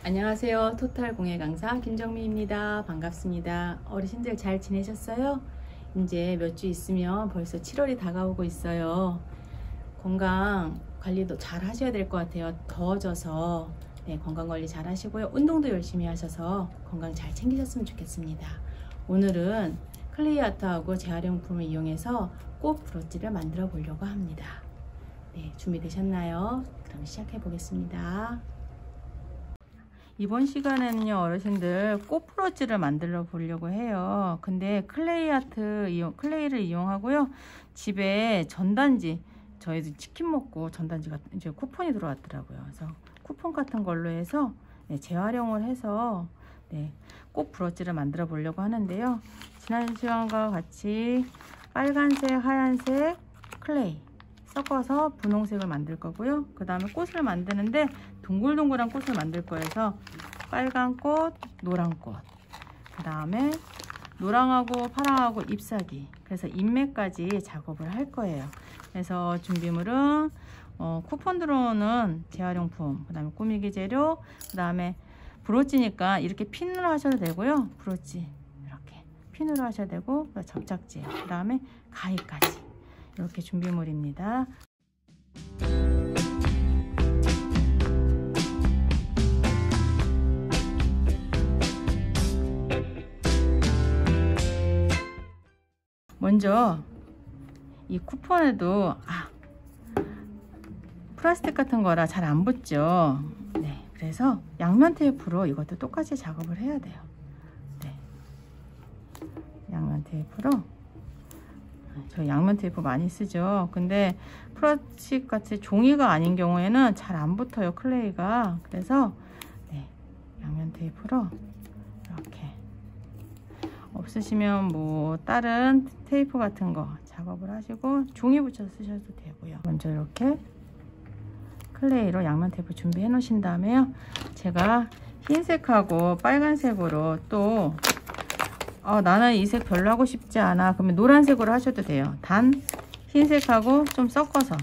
안녕하세요. 토탈 공예 강사 김정미입니다. 반갑습니다. 어르신들 잘 지내셨어요? 이제 몇 주 있으면 벌써 7월이 다가오고 있어요. 건강 관리도 잘 하셔야 될 것 같아요. 더워져서 건강 관리 잘 하시고요. 운동도 열심히 하셔서 건강 잘 챙기셨으면 좋겠습니다. 오늘은 클레이 아트하고 재활용품을 이용해서 꽃 브로치를 만들어 보려고 합니다. 준비되셨나요? 그럼 시작해 보겠습니다. 이번 시간에는요, 어르신들 꽃 브로치를 만들어 보려고 해요. 근데 클레이를 이용하고요, 집에 전단지, 저희도 치킨 먹고 전단지가 이제 쿠폰이 들어왔더라고요. 그래서 쿠폰 같은 걸로 해서 재활용을 해서 꽃 브로치를 만들어 보려고 하는데요. 지난 시간과 같이 빨간색, 하얀색 클레이 섞어서 분홍색을 만들 거고요. 그 다음에 꽃을 만드는데 동글동글한 꽃을 만들 거여서 빨간 꽃, 노란 꽃, 그 다음에 노랑하고 파랑하고 잎사귀, 그래서 잎매까지 작업을 할 거예요. 그래서 준비물은 쿠폰 들어오는 재활용품, 그 다음에 꾸미기 재료, 그 다음에 브로치니까 이렇게 핀으로 하셔도 되고요. 브로치 이렇게 핀으로 하셔도 되고, 접착제, 그 다음에 가위까지 이렇게 준비물입니다. 먼저 이 쿠폰에도 플라스틱 같은 거라 잘 안 붙죠. 그래서 양면 테이프로 이것도 똑같이 작업을 해야 돼요. 양면 테이프로, 저 양면 테이프 많이 쓰죠. 근데 플라스틱 같이 종이가 아닌 경우에는 잘 안 붙어요, 클레이가. 그래서 양면 테이프로 이렇게, 없으시면 뭐 다른 테이프 같은 거 작업을 하시고 종이 붙여서 쓰셔도 되고요. 먼저 이렇게 클레이로 양면 테이프 준비해 놓으신 다음에요, 제가 흰색하고 빨간색으로 또 나는 이 색 별로 하고 싶지 않아, 그러면 노란색으로 하셔도 돼요. 단 흰색하고 좀 섞어서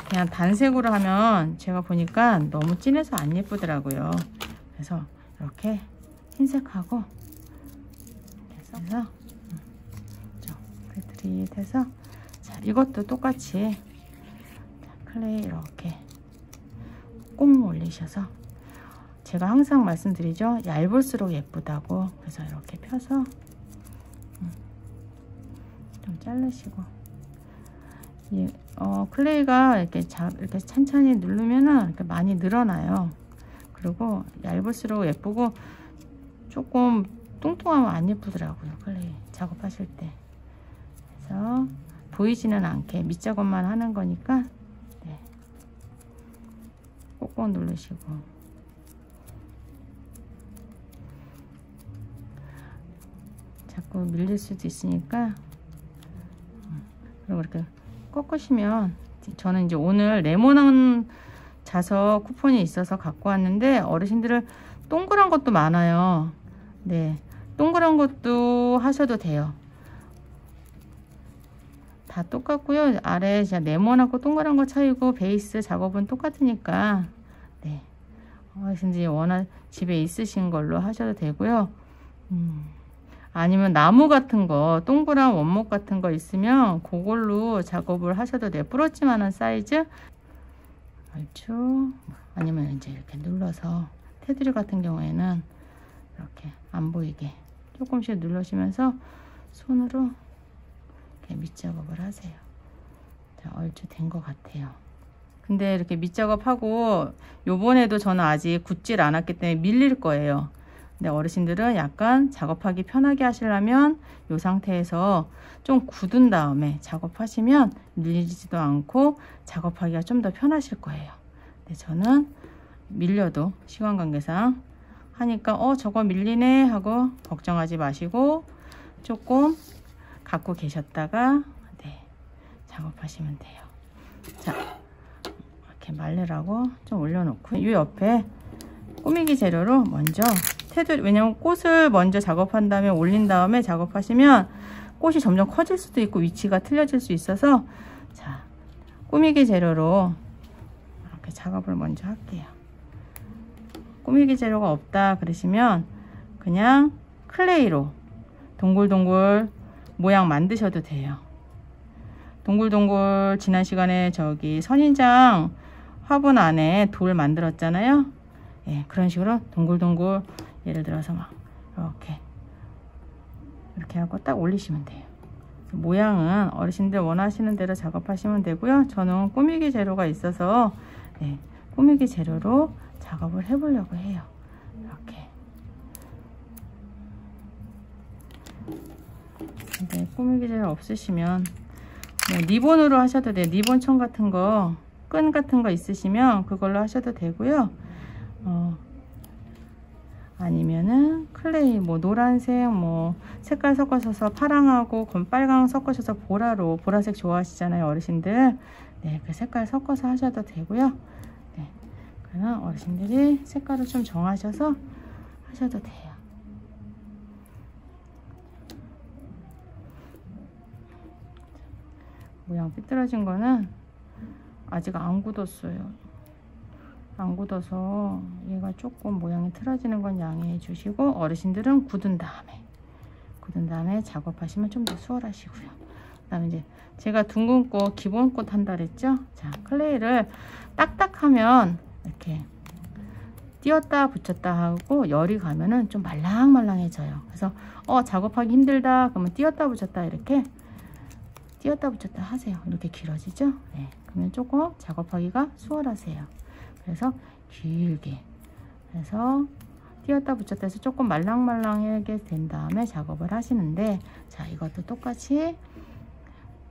그냥 단색으로 하면 제가 보니까 너무 진해서 안 예쁘더라고요. 그래서 이렇게 흰색하고 해서 그래서 자, 이것도 똑같이 클레이 이렇게 꼭 올리셔서, 제가 항상 말씀드리죠, 얇을수록 예쁘다고. 그래서 이렇게 펴서 좀 자르시고, 클레이가 이렇게 찬찬히 누르면은 이렇게 많이 늘어나요. 그리고 얇을수록 예쁘고, 조금 뚱뚱하면 안 예쁘더라고요, 클레이 작업하실 때. 그래서 보이지는 않게 밑작업만 하는 거니까 꼭꼭 누르시고, 자꾸 밀릴 수도 있으니까. 그리고 이렇게 꺾으시면, 저는 이제 오늘 레몬 자석 쿠폰이 있어서 갖고 왔는데, 어르신들은 동그란 것도 많아요. 동그란 것도 하셔도 돼요. 다 똑같고요. 아래 네모나고 동그란 거 차이고 베이스 작업은 똑같으니까 어르신들이 워낙 집에 있으신 걸로 하셔도 되고요. 아니면 나무 같은 거, 동그란 원목 같은 거 있으면 그걸로 작업을 하셔도 돼요. 부러지만한 사이즈, 얼추. 아니면 이제 이렇게 눌러서, 테두리 같은 경우에는 이렇게 안 보이게 조금씩 누르시면서 손으로 이렇게 밑작업을 하세요. 자, 얼추 된 것 같아요. 근데 이렇게 밑작업하고, 요번에도 저는 아직 굳질 않았기 때문에 밀릴 거예요. 근데 어르신들은 약간 작업하기 편하게 하시려면 이 상태에서 좀 굳은 다음에 작업하시면 밀리지도 않고 작업하기가 좀 더 편하실 거예요. 근데 저는 밀려도 시간 관계상 하니까 저거 밀리네 하고 걱정하지 마시고 조금 갖고 계셨다가 작업하시면 돼요. 자, 이렇게 말르라고 좀 올려놓고, 이 옆에 꾸미기 재료로 먼저 테두리, 왜냐면 꽃을 먼저 작업한 다음에 올린 다음에 작업하시면 꽃이 점점 커질 수도 있고 위치가 틀려질 수 있어서, 자, 꾸미기 재료로 이렇게 작업을 먼저 할게요. 꾸미기 재료가 없다 그러시면 그냥 클레이로 동글동글 모양 만드셔도 돼요. 동글동글 지난 시간에 저기 선인장 화분 안에 돌 만들었잖아요. 예, 그런 식으로 동글동글 예를 들어서 막 이렇게 하고 딱 올리시면 돼요. 모양은 어르신들 원하시는 대로 작업하시면 되고요. 저는 꾸미기 재료가 있어서 꾸미기 재료로 작업을 해보려고 해요. 이렇게. 근데 꾸미기 재료 없으시면 뭐 리본으로 하셔도 돼요. 리본천 같은 거, 끈 같은 거 있으시면 그걸로 하셔도 되고요. 아니면은 클레이 뭐 노란색 뭐 색깔 섞어서 파랑하고 빨강 섞으셔서 보라로, 보라색 좋아하시잖아요 어르신들. 네, 그 색깔 섞어서 하셔도 되고요. 네, 그러면 어르신들이 색깔을 좀 정하셔서 하셔도 돼요. 모양 삐뚤어진 거는 아직 안 굳었어요. 안 굳어서 얘가 조금 모양이 틀어지는 건 양해해 주시고, 어르신들은 굳은 다음에 작업하시면 좀 더 수월하시고요. 그 다음에 이제 제가 둥근 꽃, 기본 꽃 한다 그랬죠. 자, 클레이를 딱딱하면 이렇게 띄었다 붙였다 하고 열이 가면은 좀 말랑말랑해져요. 그래서 작업하기 힘들다 그러면 띄었다 붙였다 이렇게 띄었다 붙였다 하세요. 이렇게 길어지죠. 네, 그러면 조금 작업하기가 수월하세요. 그래서 길게 해서 띄었다 붙였다 해서 조금 말랑말랑하게 된 다음에 작업을 하시는데, 자, 이것도 똑같이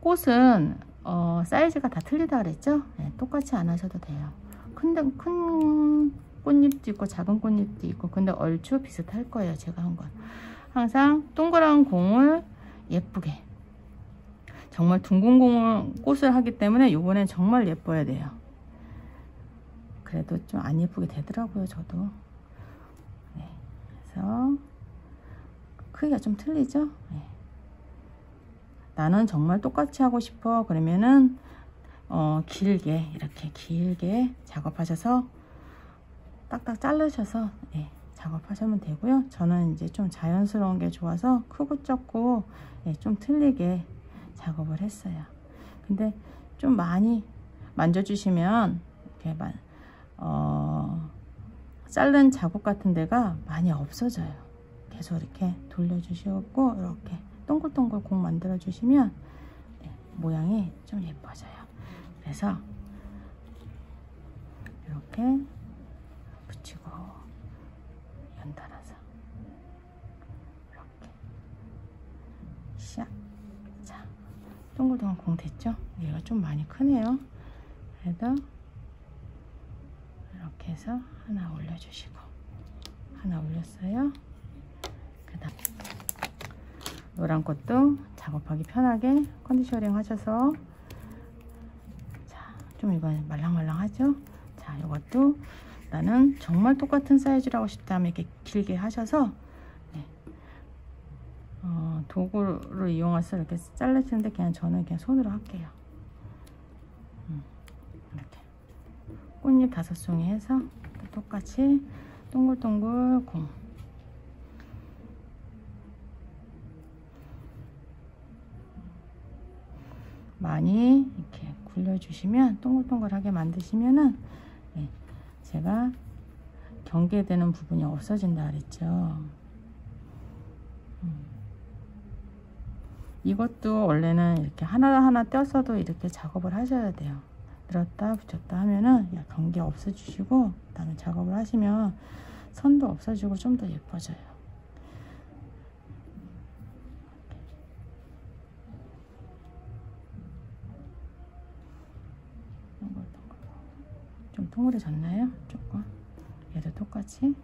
꽃은 사이즈가 다 틀리다 그랬죠. 네, 똑같이 안 하셔도 돼요. 큰 꽃잎도 있고 작은 꽃잎도 있고, 근데 얼추 비슷할 거예요. 제가 한 건 항상 동그란 공을 예쁘게, 정말 둥근 꽃을 하기 때문에 요번엔 정말 예뻐야 돼요. 그래도 좀 안 예쁘게 되더라고요, 저도. 네, 그래서 크기가 좀 틀리죠. 네. 나는 정말 똑같이 하고 싶어 그러면은 길게 이렇게 길게 작업하셔서 딱딱 자르셔서 작업하시면 되고요. 저는 이제 좀 자연스러운 게 좋아서 크고 작고 좀 틀리게 작업을 했어요. 근데 좀 많이 만져주시면 이렇게 자른 자국 같은 데가 많이 없어져요. 계속 이렇게 돌려주시고 이렇게 동글동글 공 만들어 주시면 모양이 좀 예뻐져요. 그래서 이렇게 붙이고 연달아서 이렇게 샥. 자, 동글동글 공 됐죠? 얘가 좀 많이 크네요. 그래도 이렇게 해서 하나 올려주시고, 하나 올렸어요. 그 다음 노란 꽃도 작업하기 편하게 컨디셔닝 하셔서, 자, 좀 이건 말랑말랑하죠. 자, 이것도 나는 정말 똑같은 사이즈로 하고 싶다면 이렇게 길게 하셔서 도구를 이용해서 이렇게 잘라주는데 그냥 저는 그냥 손으로 할게요. 이렇게 꽃잎 5송이 해서 똑같이 동글동글 공 많이 이렇게 굴려주시면 동글동글하게 만드시면은 제가 경계되는 부분이 없어진다 그랬죠. 이것도 원래는 이렇게 하나하나 떼어서도 이렇게 작업을 하셔야 돼요. 들었다 붙였다 하면은 경계 없어지시고, 그 다음에 작업을 하시면 선도 없어지고 좀 더 예뻐져요. 좀 동그래졌나요? 조금. 얘도 똑같이,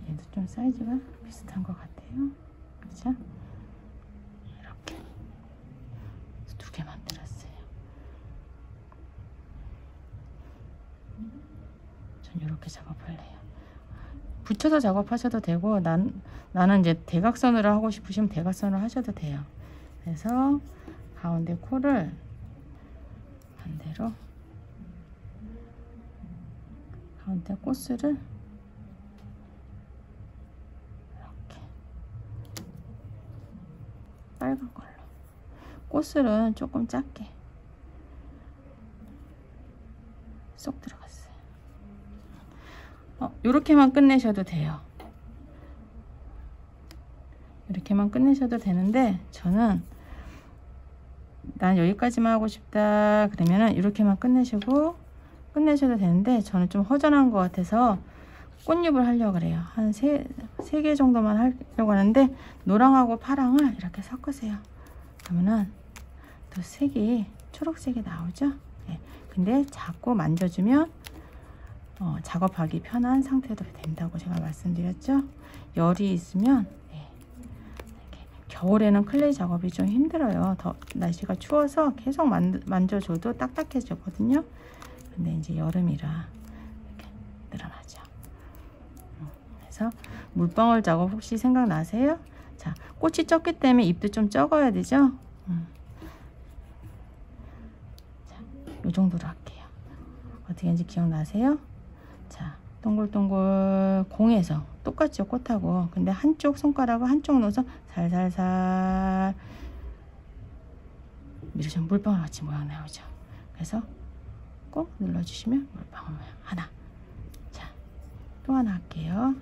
얘도 좀 사이즈가 비슷한 것 같아요. 그렇죠? 이렇게 2개 만들었어요. 전 이렇게 작업할래요. 붙여서 작업하셔도 되고, 나는 이제 대각선으로 하고 싶으시면 대각선으로 하셔도 돼요. 그래서 가운데 코를 반대로, 가운데 꽃을 꽃술은 조금 작게 쏙 들어갔어요. 요렇게만 끝내셔도 돼요. 이렇게만 끝내셔도 되는데, 저는 난 여기까지만 하고 싶다 그러면은 이렇게만 끝내셔도 되는데, 저는 좀 허전한 것 같아서 꽃잎을 하려고 그래요. 한 3개 정도만 하려고 하는데, 노랑하고 파랑을 이렇게 섞으세요. 그러면은 또 색이 초록색이 나오죠. 네. 근데 자꾸 만져주면 작업하기 편한 상태로 된다고 제가 말씀드렸죠. 열이 있으면 겨울에는 클레이 작업이 좀 힘들어요. 더 날씨가 추워서 계속 만져줘도 딱딱해지거든요. 근데 이제 여름이라 이렇게 늘어나죠. 그래서 물방울 작업 혹시 생각나세요? 자, 꽃이 적기 때문에 잎도 좀 적어야 되죠. 자, 요 정도로 할게요. 어떻게 하는지 기억나세요? 자, 동글동글 공에서 똑같죠, 꽃하고. 근데 한쪽 손가락을 한쪽 넣어서 살살살 밀으시면 물방울 같이 모양 나오죠. 그래서 꼭 눌러주시면 물방울 모양 하나. 자, 또 하나 할게요.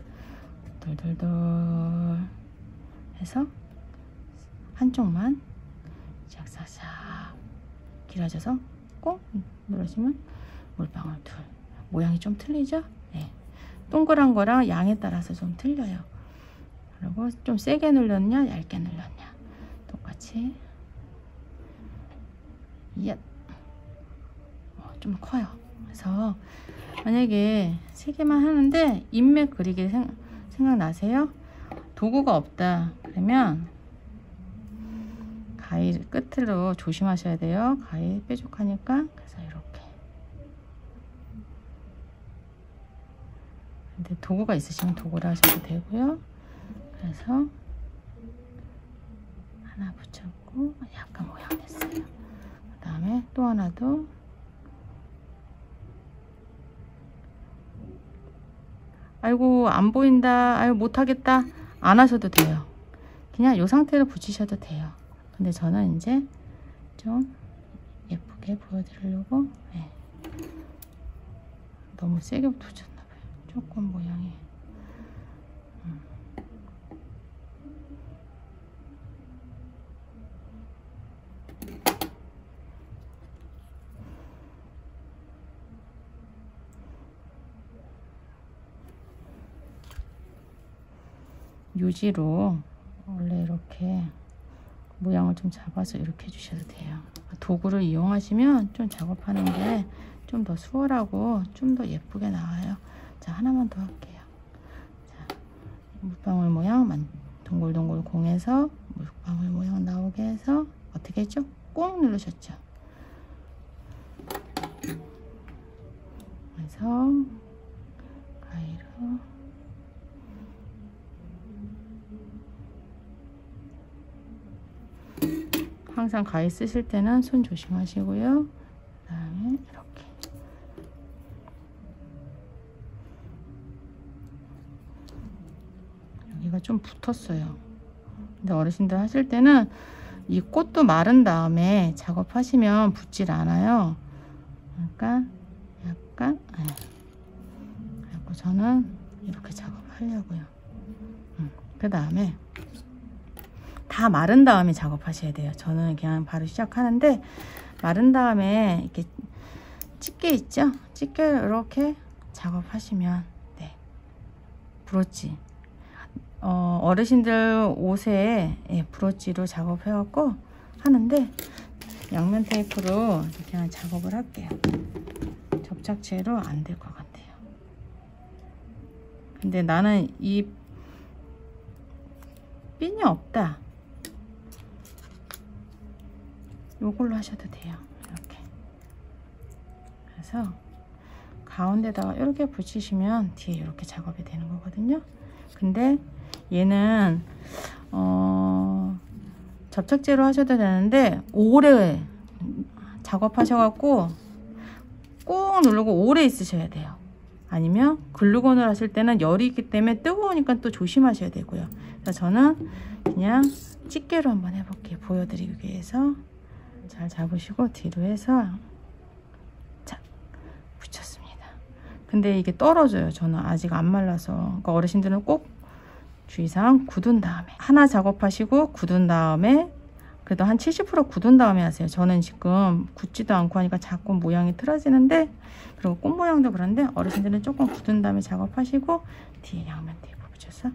돌돌돌 해서 한쪽만 싹싹싹 길어져서 꼭 눌러주시면 물방울 둘. 모양이 좀 틀리죠? 네. 동그란 거랑 양에 따라서 좀 틀려요. 그리고 좀 세게 눌렀냐 얇게 눌렀냐 똑같이. 좀 커요. 그래서 만약에 3개만 하는데 인맥 그리기 생각나세요? 도구가 없다 그러면 가위 끝으로 조심하셔야 돼요. 가위 뾰족하니까. 그래서 이렇게. 근데 도구가 있으시면 도구를 하셔도 되고요. 그래서 하나 붙였고 약간 모양 됐어요. 그 다음에 또 하나 더. 아이고 안 보인다, 아이고 못하겠다 안 하셔도 돼요. 그냥 이 상태로 붙이셔도 돼요. 근데 저는 이제 좀 예쁘게 보여드리려고 너무 세게 붙였나봐요. 조금 모양이 유지로 원래 이렇게 모양을 좀 잡아서 이렇게 해주셔도 돼요. 도구를 이용하시면 좀 작업하는 게 좀 더 수월하고 좀 더 예쁘게 나와요. 자, 하나만 더 할게요. 자, 물방울 모양 동글동글 공에서 물방울 모양 나오게 해서 어떻게 했죠? 꾹 누르셨죠? 그래서 가위로 항상 가위 쓰실 때는 손 조심하시고요. 그 다음에 이렇게 여기가 좀 붙었어요. 근데 어르신들 하실 때는 이 꽃도 마른 다음에 작업하시면 붙질 않아요. 그러니까 약간 그리고 저는 이렇게 작업하려고요. 그 다음에 다 마른 다음에 작업하셔야 돼요. 저는 그냥 바로 시작하는데 마른 다음에 이렇게 집게 있죠? 집게 이렇게 작업하시면 브로치 어르신들 옷에 브로치로 작업해갖고 하는데 양면 테이프로 그냥 작업을 할게요. 접착제로 안 될 것 같아요. 근데 나는 이 핀이 없다. 요걸로 하셔도 돼요. 이렇게. 그래서 가운데다가 이렇게 붙이시면 뒤에 이렇게 작업이 되는 거거든요. 근데 얘는 접착제로 하셔도 되는데 오래 작업하셔갖고 꾹 누르고 오래 있으셔야 돼요. 아니면 글루건을 하실 때는 열이 있기 때문에 뜨거우니까 또 조심하셔야 되고요. 그래서 저는 그냥 집게로 한번 해볼게요. 보여드리기 위해서. 잘 잡으시고 뒤로 해서 자 붙였습니다. 근데 이게 떨어져요. 저는 아직 안 말라서. 그러니까 어르신들은 꼭 주의사항 굳은 다음에 하나 작업하시고 굳은 다음에 그래도 한 70% 굳은 다음에 하세요. 저는 지금 굳지도 않고 하니까 자꾸 모양이 틀어지는데, 그리고 꽃 모양도 그런데 어르신들은 조금 굳은 다음에 작업하시고 뒤에 양면 테이프 붙여서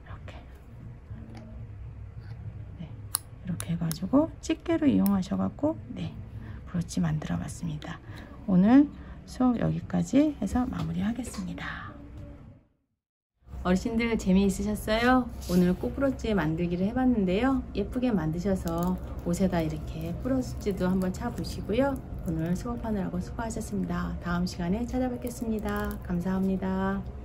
이렇게 이렇게 해가지고 집게로 이용하셔갖고 브로치 만들어 봤습니다. 오늘 수업 여기까지 해서 마무리하겠습니다. 어르신들 재미있으셨어요? 오늘 꽃브로치 만들기를 해봤는데요. 예쁘게 만드셔서 옷에다 이렇게 브로치도 한번 차보시고요. 오늘 수업하느라고 수고하셨습니다. 다음 시간에 찾아뵙겠습니다. 감사합니다.